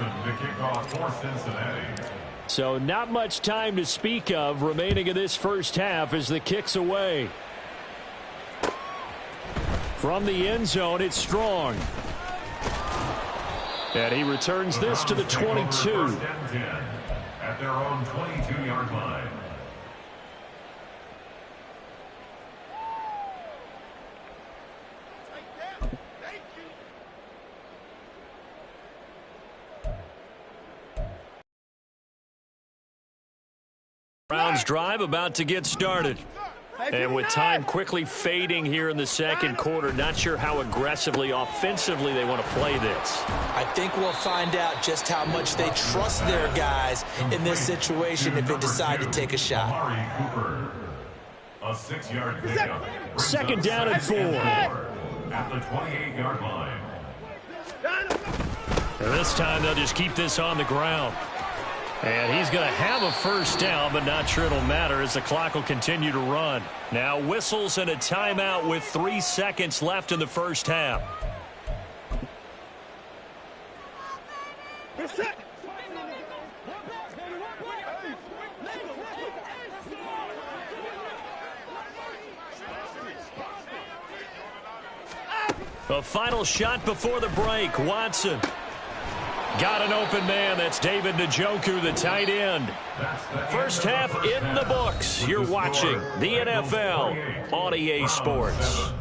Mixon to kick off for Cincinnati. So not much time to speak of remaining in this first half as the kick's away. From the end zone, it's Strong. And he returns this to the 22. At their own 22-yard line. Browns drive about to get started. And with time quickly fading here in the second quarter, not sure how aggressively, offensively they want to play this. I think we'll find out just how much they trust their guys in this situation if they decide to take a shot. A 6-yard pickup. Second down and 4. At the 28-yard line. And this time they'll just keep this on the ground. And he's going to have a first down, but not sure it'll matter as the clock will continue to run. Now whistles and a timeout with 3 seconds left in the first half. A final shot before the break. Watson. Got an open man. That's David Njoku, the tight end. First half in the books. You're watching the NFL on EA Sports.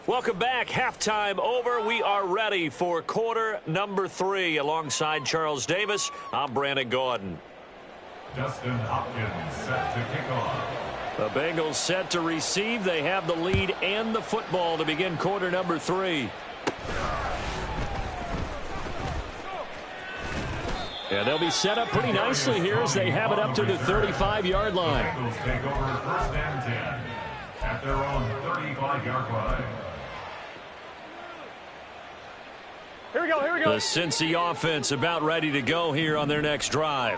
Welcome back. Halftime over. We are ready for quarter number 3. Alongside Charles Davis, I'm Brandon Gordon. Dustin Hopkins set to kick off. The Bengals set to receive. They have the lead and the football to begin quarter number 3. And they'll be set up pretty nicely here as they have it up to the 35-yard line. The Bengals take over first and 10 at their own 35-yard line. Here we go, here we go. The Cincy offense about ready to go here on their next drive.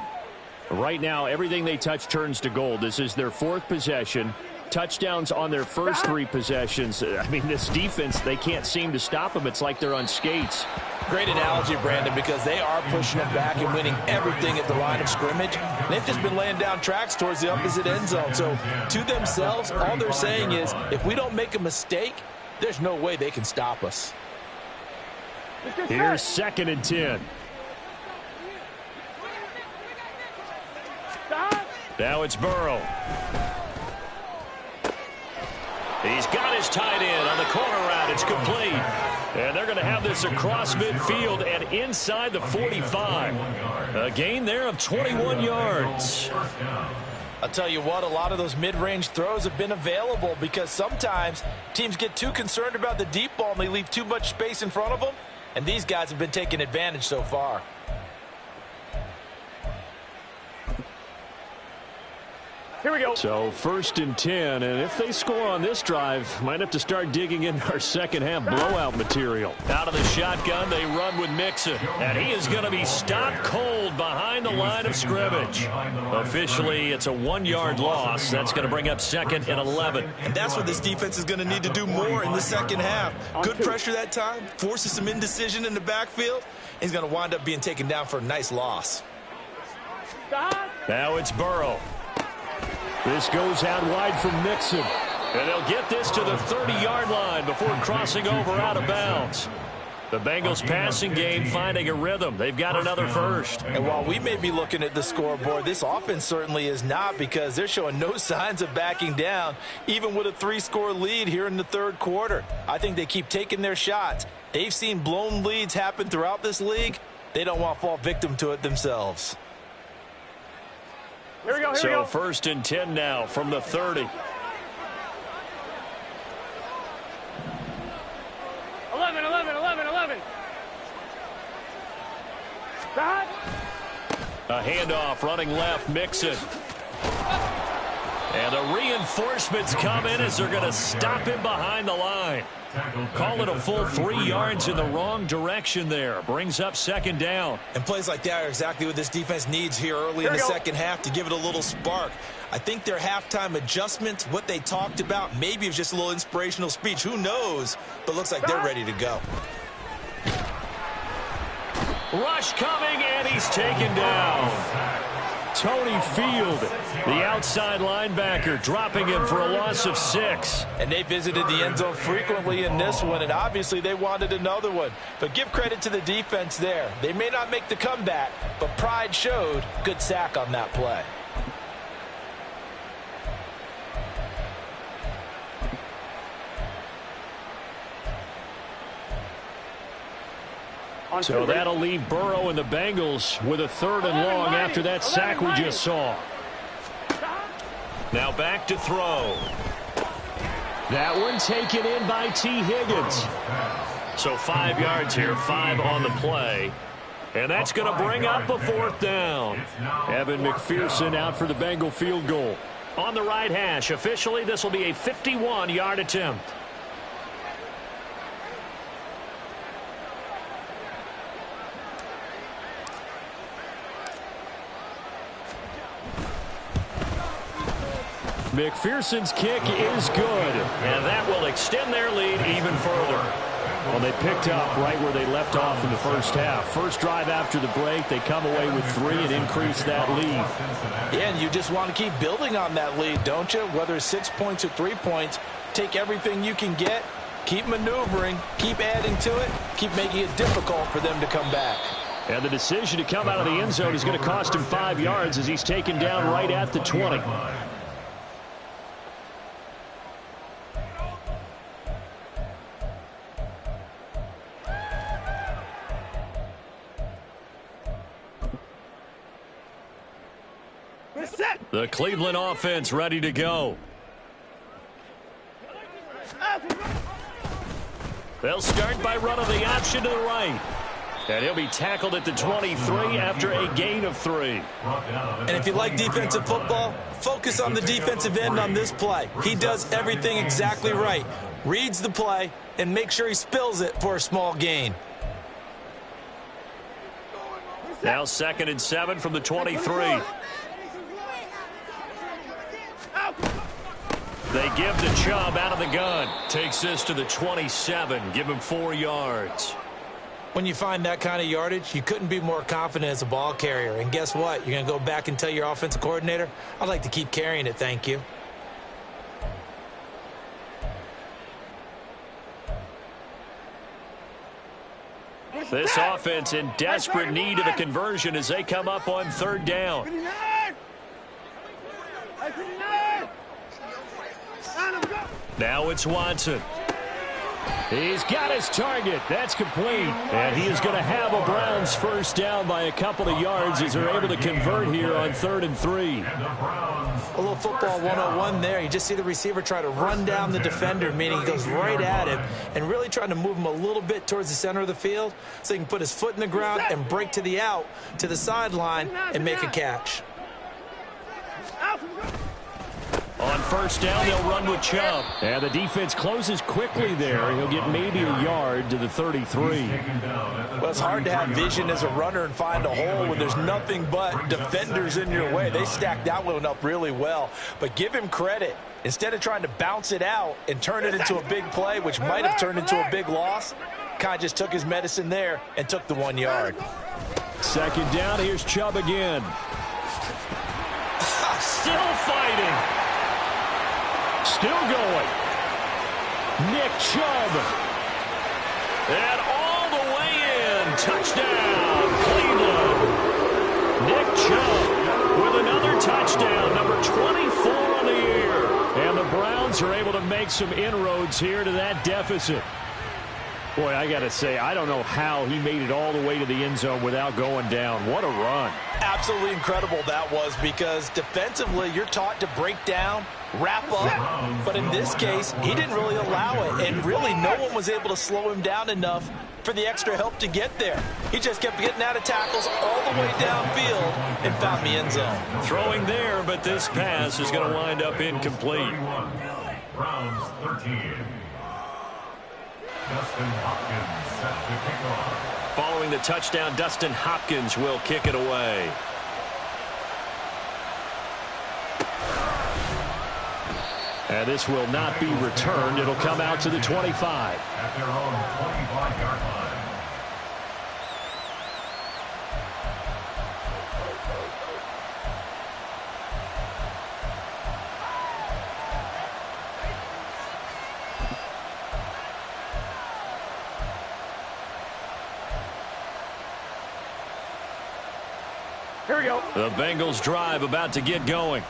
Right now, everything they touch turns to gold. This is their 4th possession. Touchdowns on their first 3 possessions. I mean, this defense, they can't seem to stop them. It's like they're on skates. Great analogy, Brandon, because they are pushing them back and winning everything at the line of scrimmage. They've just been laying down tracks towards the opposite end zone. So to themselves, all they're saying is, if we don't make a mistake, there's no way they can stop us. Here's second and 10. Now it's Burrow. He's got his tight end on the corner route. It's complete. And they're going to have this across midfield and inside the 45. A gain there of 21 yards. I'll tell you what, a lot of those mid-range throws have been available because sometimes teams get too concerned about the deep ball and they leave too much space in front of them. And these guys have been taking advantage so far. Here we go. So first and 10, and if they score on this drive, might have to start digging in our second half blowout material. Out of the shotgun, they run with Mixon, and he is going to be stopped cold behind the line of scrimmage. Officially, it's a 1-yard loss. That's going to bring up second and 11. And that's what this defense is going to need to do more in the second half. Good pressure that time, forces some indecision in the backfield. He's going to wind up being taken down for a nice loss. Now it's Burrow. This goes out wide from Mixon. And they'll get this to the 30-yard line before crossing over out of bounds. The Bengals passing game finding a rhythm. They've got another first. And while we may be looking at the scoreboard, this offense certainly is not because they're showing no signs of backing down, even with a 3-score lead here in the third quarter. I think they keep taking their shots. They've seen blown leads happen throughout this league. They don't want to fall victim to it themselves. Here we go, here we So go. first and 10 now from the 30. 11, 11, 11, 11. A handoff running left, Mixon. And the reinforcements come in as they're going to stop him behind the line. Call it a full 3 yards in the wrong direction there. Brings up second down. And plays like that are exactly what this defense needs here early in the second half to give it a little spark. I think their halftime adjustments, what they talked about, maybe it was just a little inspirational speech. Who knows? But looks like they're ready to go. Rush coming, and he's taken down. Tony Field, the outside linebacker, dropping him for a loss of 6. And they visited the end zone frequently in this one, and obviously they wanted another one. But give credit to the defense there. They may not make the comeback, but pride showed. Good sack on that play. So that'll leave Burrow and the Bengals with a 3rd and long after that sack we just saw. Now back to throw. That one taken in by T. Higgins. So 5 yards here, 5 on the play. And that's going to bring up a 4th down. Evan McPherson out for the Bengal field goal. On the right hash, officially this will be a 51-yard attempt. McPherson's kick is good, and that will extend their lead even further. Well, they picked up right where they left off in the first half. First drive after the break, they come away with 3 and increase that lead. Yeah, and you just want to keep building on that lead, don't you? Whether it's 6 points or 3 points, take everything you can get, keep maneuvering, keep adding to it, keep making it difficult for them to come back. And the decision to come out of the end zone is going to cost him 5 yards as he's taken down right at the 20. The Cleveland offense ready to go. They'll start by running the option to the right. And he'll be tackled at the 23 after a gain of 3. And if you like defensive football, focus on the defensive end on this play. He does everything exactly right. Reads the play and make sure he spills it for a small gain. Now 2nd and 7 from the 23. They give to Chubb out of the gun. Takes this to the 27. Give him 4 yards. When you find that kind of yardage, you couldn't be more confident as a ball carrier. And guess what? You're going to go back and tell your offensive coordinator, I'd like to keep carrying it, thank you. This offense in desperate need of a conversion as they come up on 3rd down. Now it's Watson. He's got his target. That's complete. And he is going to have a Browns first down by a couple of yards as they're able to convert here on 3rd and 3. A little football 101 there. You just see the receiver try to run down the defender, meaning he goes right at him and really trying to move him a little bit towards the center of the field so he can put his foot in the ground and break to the out, to the sideline, and make a catch. On first down, they'll run with Chubb. And the defense closes quickly there. He'll get maybe a yard to the 33. Well, it's hard to have vision as a runner and find a hole when there's nothing but defenders in your way. They stacked that one up really well. But give him credit. Instead of trying to bounce it out and turn it into a big play, which might have turned into a big loss, kind of just took his medicine there and took the 1 yard. 2nd down, here's Chubb again. Still fighting. Still going. Nick Chubb. And all the way in. Touchdown, Cleveland. Nick Chubb with another touchdown, number 24 on the year. And the Browns are able to make some inroads here to that deficit. Boy, I got to say, I don't know how he made it all the way to the end zone without going down. What a run. Absolutely incredible that was, because defensively you're taught to break down, wrap up, but in this case he didn't really allow it, and really no one was able to slow him down enough for the extra help to get there. He just kept getting out of tackles all the way downfield and found the end zone. Throwing there, but this pass is going to wind up incomplete. Browns 13. Dustin Hopkins set to kick off. Following the touchdown, Dustin Hopkins will kick it away. And this will not be returned. It'll come out to the 25. At their own 25-yard line. Here we go. The Bengals drive about to get going.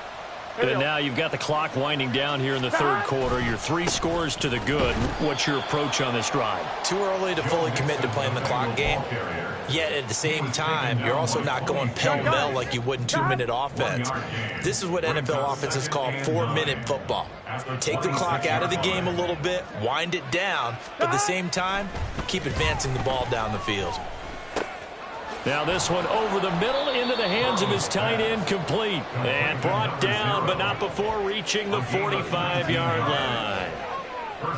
And now you've got the clock winding down here in the third quarter. You're 3 scores to the good. What's your approach on this drive? Too early to fully commit to playing the clock game. Yet at the same time, you're also not going pell-mell like you would in 2-minute offense. This is what NFL offenses call 4-minute football. Take the clock out of the game a little bit, wind it down, but at the same time, keep advancing the ball down the field. Now this one over the middle into the hands of his tight end, complete. And brought down, but not before reaching the 45-yard line.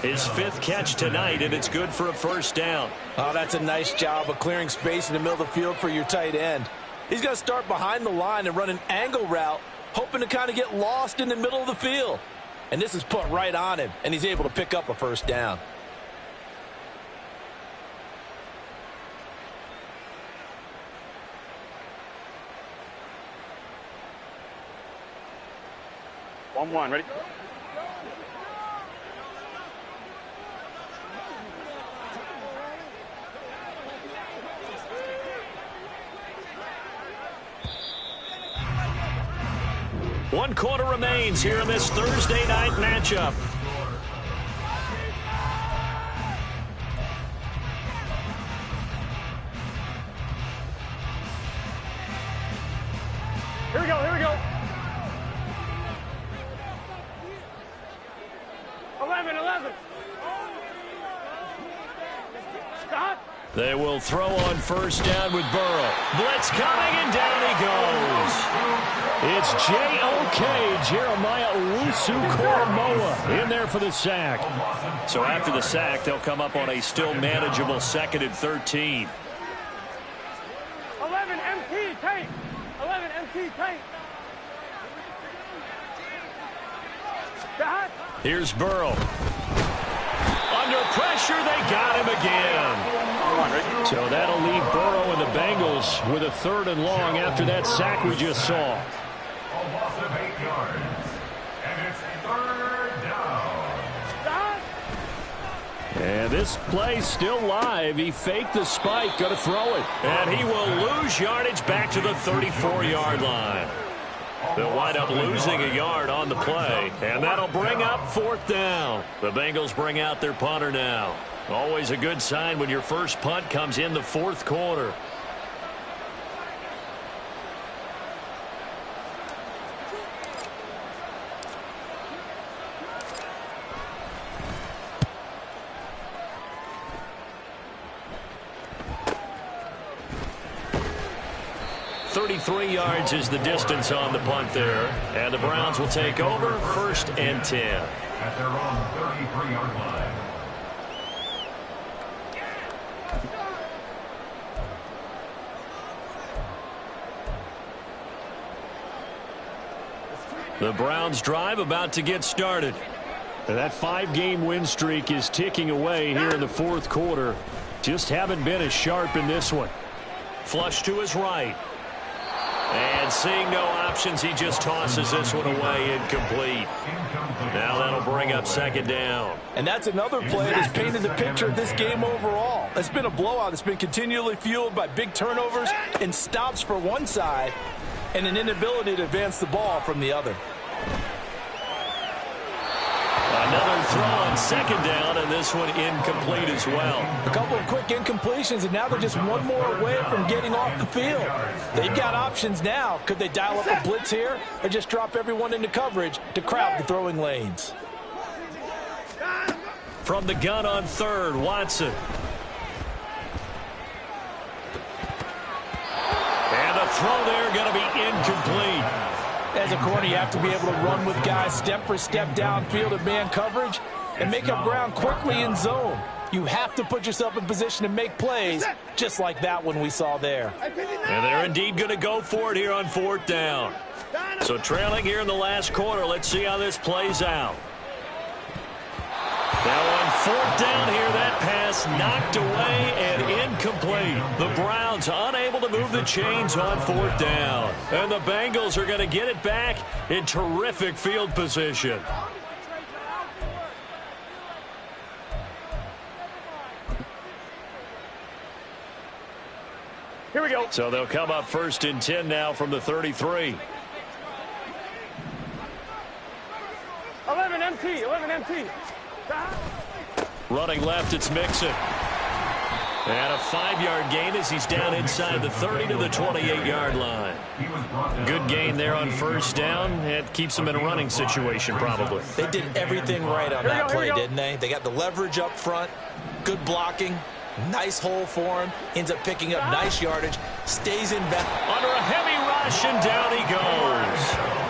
His 5th catch tonight, and it's good for a first down. Oh, that's a nice job of clearing space in the middle of the field for your tight end. He's going to start behind the line and run an angle route, hoping to kind of get lost in the middle of the field. And this is put right on him, and he's able to pick up a first down. One, ready? One quarter remains here in this Thursday night matchup. Here we go, here we go. 11. Stop. They will throw on first down with Burrow. Blitz coming, and down he goes. It's J.O.K. Jeremiah Owusu-Koramoah in there for the sack. So after the sack, they'll come up on a still manageable 2nd and 13. 11 MT tight. 11 MT tight. Stop. Here's Burrow. Under pressure, they got him again. So that'll leave Burrow and the Bengals with a 3rd and long after that sack we just saw. A loss of 8 yards. And it's 3rd down. And this play's still live. He faked the spike, going to throw it. And he will lose yardage back to the 34-yard line. They'll wind up losing a yard on the play, and that'll bring up 4th down. The Bengals bring out their punter now. Always a good sign when your first punt comes in the 4th quarter. .33 yards is the distance on the punt there. And the Browns will take over 1st and 10. At their own 33-yard line. The Browns drive about to get started. And that 5-game win streak is ticking away here in the 4th quarter. Just haven't been as sharp in this one. Flush to his right. And seeing no options, he just tosses this one away, incomplete. Now that'll bring up 2nd down. And that's another play that's painted the picture of this game overall. It's been a blowout. It's been continually fueled by big turnovers and stops for one side and an inability to advance the ball from the other. Another throw on second down, and this one incomplete as well. A couple of quick incompletions, and now they're just one more away from getting off the field. They've got options now. Could they dial up a blitz here or just drop everyone into coverage to crowd the throwing lanes? From the gun on third, Watson. And the throw there going to be incomplete. As a corner, you have to be able to run with guys step for step downfield in man coverage and make up ground quickly in zone. You have to put yourself in position to make plays just like that one we saw there. And they're indeed going to go for it here on fourth down. So trailing here in the last quarter, let's see how this plays out. Now on fourth down here, that pass knocked away and incomplete. The Browns unable to move the chains on fourth down. And the Bengals are going to get it back in terrific field position. Here we go. So they'll come up first and 10 now from the 33. 11 MT, 11 MT. Running left, it's Mixon. And a 5-yard gain as he's down inside the 30 to the 28-yard line. Good gain there on first down. It keeps them in a running situation probably. They did everything right on that play, didn't they? They got the leverage up front, good blocking, nice hole for him, ends up picking up nice yardage, stays in back. Under a heavy rush, and down he goes.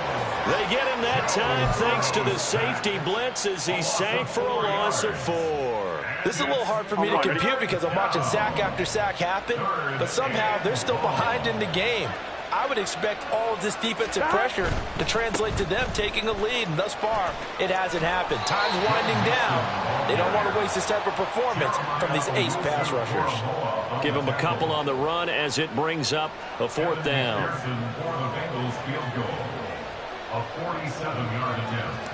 They get him that time thanks to the safety blitz as he sank for a loss of 4. This is a little hard for me to compute because I'm watching sack after sack happen, but somehow they're still behind in the game. I would expect all of this defensive pressure to translate to them taking a lead, and thus far, it hasn't happened. Time's winding down. They don't want to waste this type of performance from these ace pass rushers. Give them a couple on the run as it brings up a fourth down. A 47-yard attempt.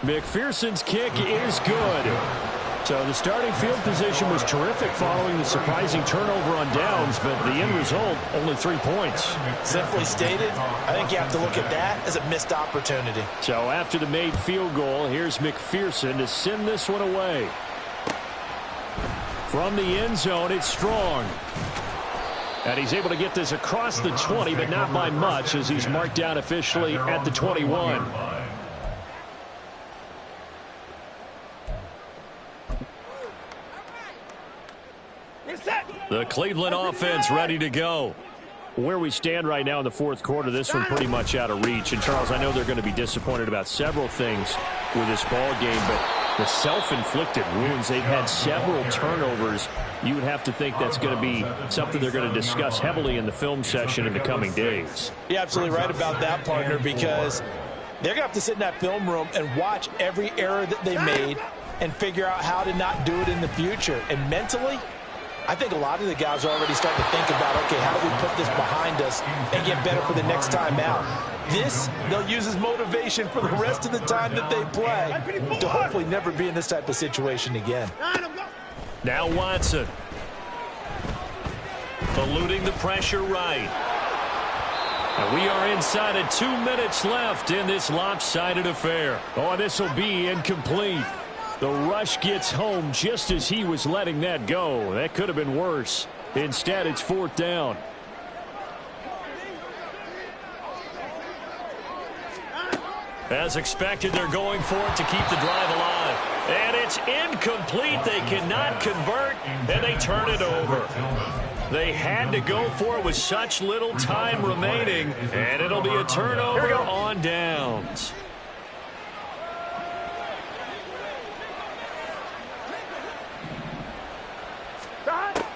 McPherson's kick is good. So the starting field position was terrific following the surprising turnover on downs, but the end result, only 3 points. Simply stated, I think you have to look at that as a missed opportunity. So after the made field goal, here's McPherson to send this one away. From the end zone, it's Strong. And he's able to get this across the 20, but not by much as he's marked down officially at the 21. The Cleveland offense ready to go. Where we stand right now in the fourth quarter, this one pretty much out of reach. And, Charles, I know they're going to be disappointed about several things with this ball game, but the self-inflicted wounds, they've had several turnovers. You would have to think that's going to be something they're going to discuss heavily in the film session in the coming days. You're absolutely right about that, partner, because they're going to have to sit in that film room and watch every error that they made and figure out how to not do it in the future. And mentally, I think a lot of the guys are already starting to think about, okay, how do we put this behind us and get better for the next time out? This, they'll use as motivation for the rest of the time that they play to hopefully never be in this type of situation again. Now Watson. Eluding the pressure right. And we are inside of 2 minutes left in this lopsided affair. Oh, this will be incomplete. The rush gets home just as he was letting that go. That could have been worse. Instead, it's fourth down. As expected, they're going for it to keep the drive alive. And it's incomplete. They cannot convert, and they turn it over. They had to go for it with such little time remaining, and it'll be a turnover on downs.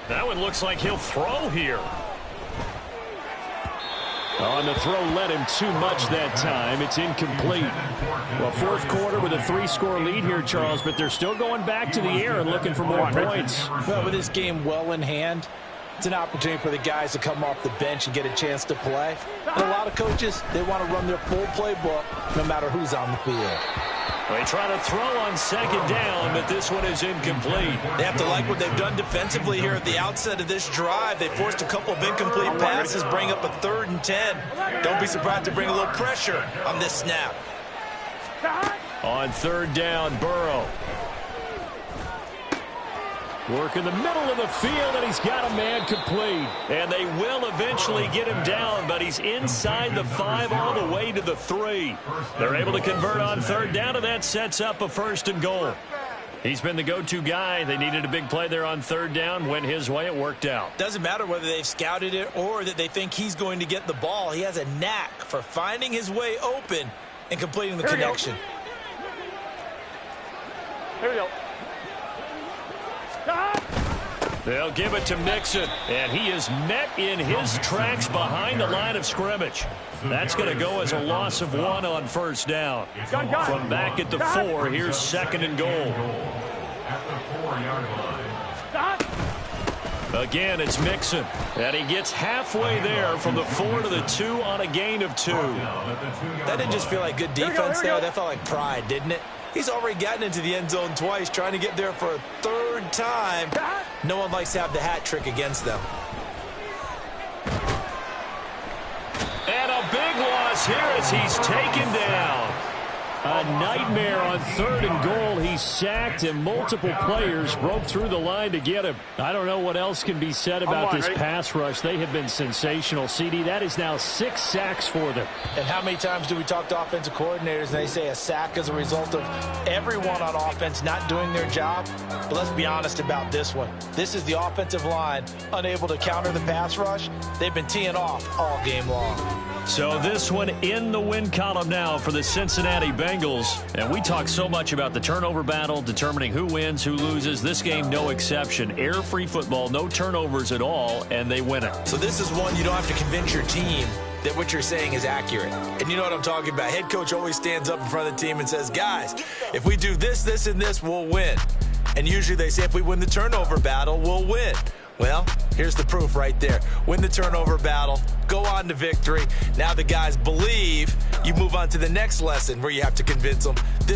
That one looks like he'll throw here. On the throw led him too much that time. It's incomplete. Well, fourth quarter with a 3-score lead here, Charles, but they're still going back to the air and looking for more points. Well, with this game well in hand, it's an opportunity for the guys to come off the bench and get a chance to play. And a lot of coaches, they want to run their full playbook no matter who's on the field. They try to throw on second down, but this one is incomplete. They have to like what they've done defensively here at the outset of this drive. They forced a couple of incomplete passes, bring up a 3rd and 10. Don't be surprised to bring a little pressure on this snap. On 3rd down, Burrow. Work in the middle of the field, and he's got a man complete. And they will eventually get him down, but he's inside the 5 all the way to the 3. They're able to convert on 3rd down, and that sets up a 1st and goal. He's been the go-to guy. They needed a big play there on 3rd down. Went his way. It worked out. Doesn't matter whether they've scouted it or that they think he's going to get the ball. He has a knack for finding his way open and completing the connection. Here we go. They'll give it to Mixon, and he is met in his tracks behind the line of scrimmage. That's going to go as a loss of 1 on 1st down. From back at the 4, here's 2nd and goal. At the 4-yard line. Again, it's Mixon, and he gets halfway there from the 4 to the 2 on a gain of 2. That didn't just feel like good defense there. That felt like pride, didn't it? He's already gotten into the end zone twice, trying to get there for a 3rd time. No one likes to have the hat trick against them. And a big loss here as he's taken down. A nightmare on 3rd and goal. He's sacked, and multiple players broke through the line to get him. I don't know what else can be said about this pass rush. They have been sensational. CD, that is now 6 sacks for them. And how many times do we talk to offensive coordinators and they say a sack is a result of everyone on offense not doing their job? But let's be honest about this one. This is the offensive line unable to counter the pass rush. They've been teeing off all game long. So this one in the win column now for the Cincinnati Bengals. And we talk so much about the turnover battle, determining who wins, who loses. This game, no exception. Air-free football, no turnovers at all, and they win it. So this is one you don't have to convince your team that what you're saying is accurate. And you know what I'm talking about. Head coach always stands up in front of the team and says, guys, if we do this, this, and this, we'll win. And usually they say if we win the turnover battle, we'll win. Well, here's the proof right there. Win the turnover battle, go on to victory. Now the guys believe. You move on to the next lesson where you have to convince them.